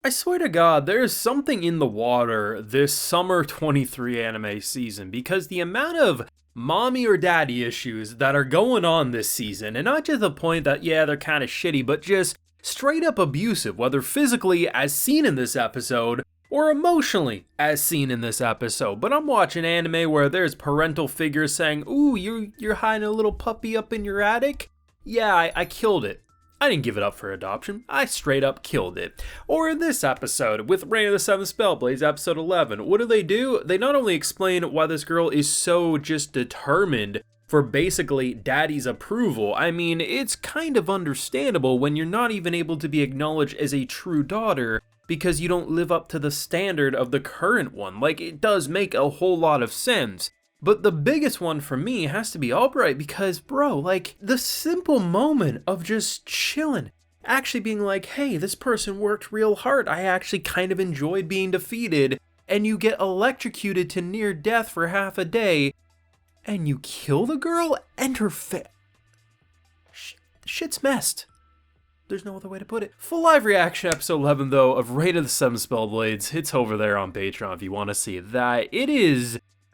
I swear to God, there's something in the water this summer 23 anime season because the amount of mommy or daddy issues that are going on this season, and not just the point that, yeah, they're kind of shitty, but just straight up abusive, whether physically, as seen in this episode, or emotionally, as seen in this episode. But I'm watching anime where there's parental figures saying, ooh, you're hiding a little puppy up in your attic? Yeah, I killed it. I didn't give it up for adoption, I straight up killed it. Or in this episode, with Reign of the Seven Spellblades, episode 11, what do? They not only explain why this girl is so just determined for basically daddy's approval. I mean, it's kind of understandable when you're not even able to be acknowledged as a true daughter because you don't live up to the standard of the current one. Like, it does make a whole lot of sense. But the biggest one for me has to be Albright because, bro, like, the simple moment of just chilling, actually being like, hey, this person worked real hard, I actually kind of enjoyed being defeated, and you get electrocuted to near death for half a day, and you kill the girl and her shit's messed. There's no other way to put it. Full live reaction episode 11, though, of Reign of the Seven Spellblades. It's over there on Patreon if you want to see that.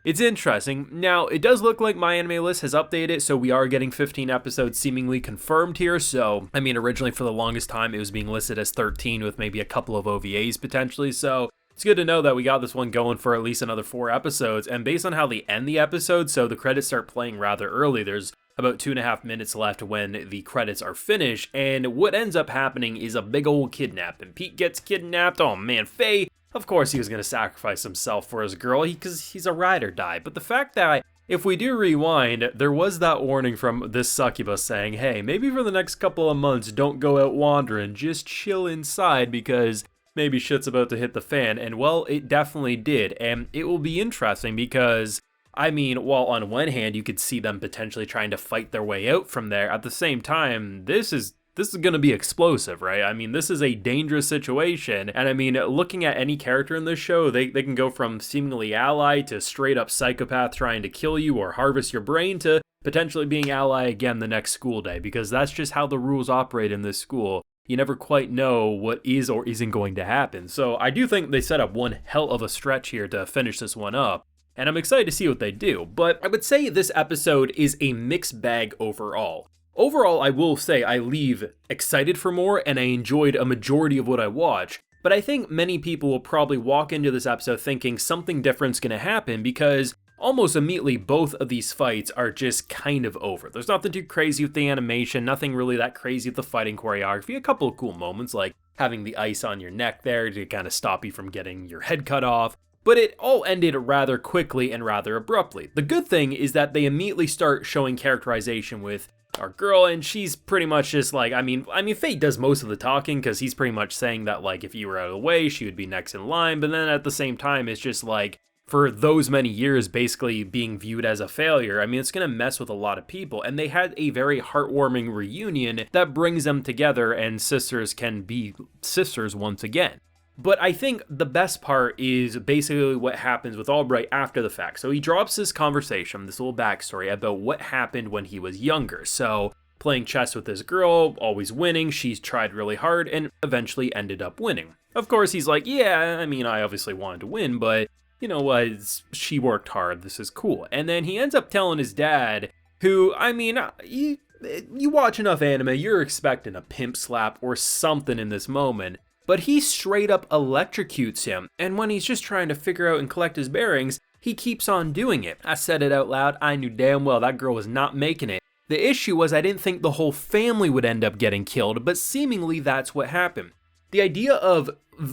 It's interesting. Now, it does look like my anime list has updated, so we are getting 15 episodes seemingly confirmed here. So, I mean, originally for the longest time, it was being listed as 13 with maybe a couple of OVAs potentially. So, it's good to know that we got this one going for at least another 4 episodes. And based on how they end the episode, so the credits start playing rather early. There's about 2.5 minutes left when the credits are finished. And what ends up happening is a big old kidnapping. Pete gets kidnapped. Oh man, Faye. Of course he was going to sacrifice himself for his girl because he's a ride or die. But the fact that if we do rewind, there was that warning from this succubus saying, hey, maybe for the next couple of months, don't go out wandering, just chill inside because maybe shit's about to hit the fan. And well, it definitely did. And it will be interesting because, I mean, while on one hand, you could see them potentially trying to fight their way out from there, at the same time, this is going to be explosive, right? I mean, this is a dangerous situation. And I mean, looking at any character in this show, they can go from seemingly ally to straight up psychopath trying to kill you or harvest your brain to potentially being ally again the next school day, because that's just how the rules operate in this school. You never quite know what is or isn't going to happen. So I do think they set up one hell of a stretch here to finish this one up. And I'm excited to see what they do. But I would say this episode is a mixed bag overall. Overall, I will say I leave excited for more and I enjoyed a majority of what I watched, but I think many people will probably walk into this episode thinking something different's gonna happen because almost immediately both of these fights are just kind of over. There's nothing too crazy with the animation, nothing really that crazy with the fighting choreography, a couple of cool moments like having the ice on your neck there to kind of stop you from getting your head cut off. But it all ended rather quickly and rather abruptly. The good thing is that they immediately start showing characterization with our girl, and she's pretty much just like, I mean, Fate does most of the talking because he's pretty much saying that like if you were out of the way, she would be next in line. But then at the same time, it's just like for those many years basically being viewed as a failure. I mean, it's gonna mess with a lot of people, and they had a very heartwarming reunion that brings them together, and sisters can be sisters once again. But I think the best part is basically what happens with Albright after the fact. So he drops this conversation, this little backstory about what happened when he was younger. So playing chess with this girl, always winning, she's tried really hard and eventually ended up winning. Of course, he's like, yeah, I mean, I obviously wanted to win, but you know what, she worked hard, this is cool. And then he ends up telling his dad, who, I mean, you watch enough anime, you're expecting a pimp slap or something in this moment. But he straight up electrocutes him, and when he's just trying to figure out and collect his bearings, he keeps on doing it. I said it out loud, I knew damn well that girl was not making it. The issue was I didn't think the whole family would end up getting killed, but seemingly that's what happened. The idea of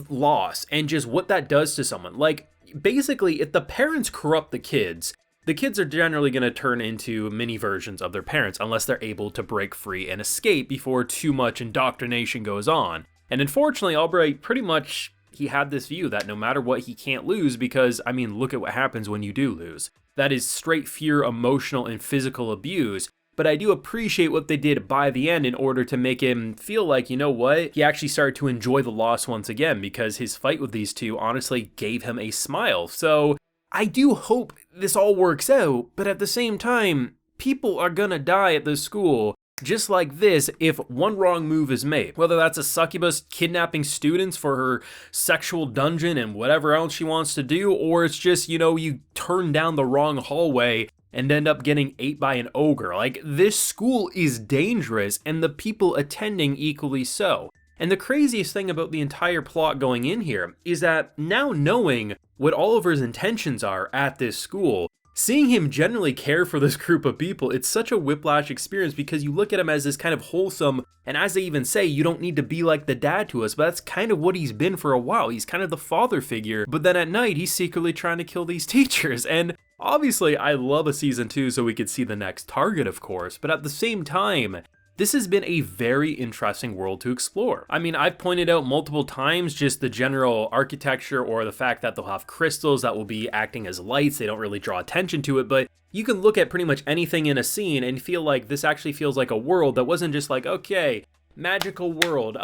loss and just what that does to someone, like basically if the parents corrupt the kids are generally going to turn into mini versions of their parents unless they're able to break free and escape before too much indoctrination goes on. And unfortunately, Albright pretty much, he had this view that no matter what, he can't lose because, I mean, look at what happens when you do lose. That is straight fear, emotional, and physical abuse. But I do appreciate what they did by the end in order to make him feel like, you know what, he actually started to enjoy the loss once again because his fight with these two honestly gave him a smile. So I do hope this all works out, but at the same time, people are gonna die at this school. just like this if one wrong move is made. Whether that's a succubus kidnapping students for her sexual dungeon and whatever else she wants to do, or it's just, you know, you turn down the wrong hallway and end up getting ate by an ogre. Like, this school is dangerous, and the people attending equally so. And the craziest thing about the entire plot going in here is that now knowing what Oliver's intentions are at this school, seeing him genuinely care for this group of people, it's such a whiplash experience because you look at him as this kind of wholesome, and as they even say, you don't need to be like the dad to us, but that's kind of what he's been for a while. He's kind of the father figure, but then at night, he's secretly trying to kill these teachers. And obviously, I love a season 2 so we could see the next target, of course, but at the same time, this has been a very interesting world to explore. I mean, I've pointed out multiple times just the general architecture or the fact that they'll have crystals that will be acting as lights. They don't really draw attention to it, but you can look at pretty much anything in a scene and feel like this actually feels like a world that wasn't just like, okay, magical world.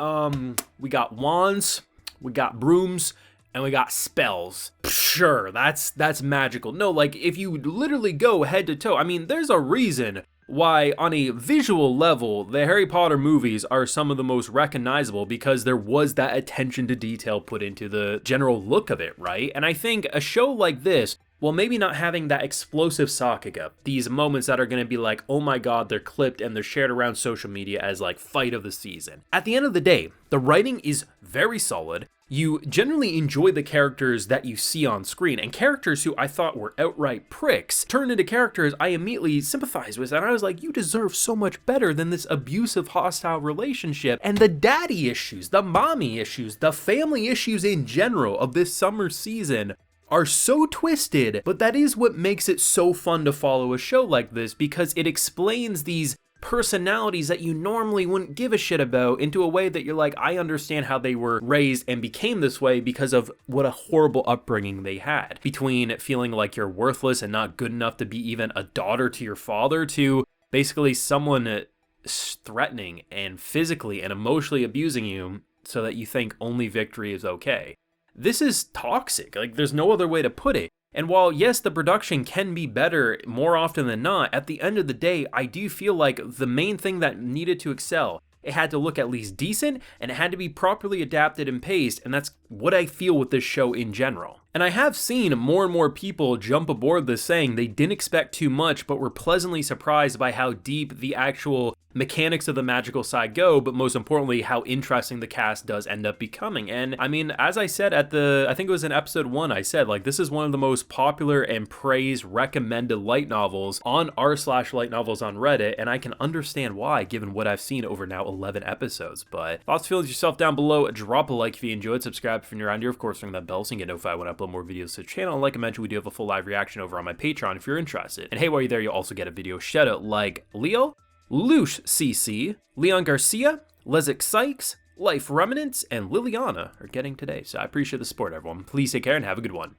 We got wands, we got brooms, and we got spells. Sure, that's magical. No, like if you literally go head to toe, I mean, there's a reason why on a visual level, the Harry Potter movies are some of the most recognizable because there was that attention to detail put into the general look of it, right? And I think a show like this, well, maybe not having that explosive saga, these moments that are going to be like, oh my god, they're clipped and they're shared around social media as like fight of the season. At the end of the day, the writing is very solid. You generally enjoy the characters that you see on screen, and characters who I thought were outright pricks turned into characters I immediately sympathized with, and I was like, you deserve so much better than this abusive, hostile relationship. And the daddy issues, the mommy issues, the family issues in general of this summer season are so twisted, but that is what makes it so fun to follow a show like this, because it explains these personalities that you normally wouldn't give a shit about into a way that you're like, I understand how they were raised and became this way because of what a horrible upbringing they had. Between feeling like you're worthless and not good enough to be even a daughter to your father, to basically someone threatening and physically and emotionally abusing you so that you think only victory is okay. This is toxic, like there's no other way to put it. And while, yes, the production can be better more often than not, at the end of the day, I do feel like the main thing that needed to excel, it had to look at least decent, and it had to be properly adapted and paced, and that's what I feel with this show in general. And I have seen more and more people jump aboard this saying they didn't expect too much, but were pleasantly surprised by how deep the actual mechanics of the magical side go, but most importantly, how interesting the cast does end up becoming. And I mean, as I said at I think it was in episode 1, I said, like, this is one of the most popular and praised recommended light novels on r/light novels on Reddit, and I can understand why, given what I've seen over now 11 episodes. But thoughts, feelings yourself down below. Drop a like if you enjoyed, subscribe if you're new around here, of course, ring that bell so you can get notified when I upload more videos to the channel. And like I mentioned, we do have a full live reaction over on my Patreon if you're interested. And hey, while you're there, you'll also get a video shout out like Leo, Lush CC, Leon Garcia, Lezik Sykes, Life Remnants, and Liliana are getting today. So I appreciate the support, everyone. Please take care and have a good one.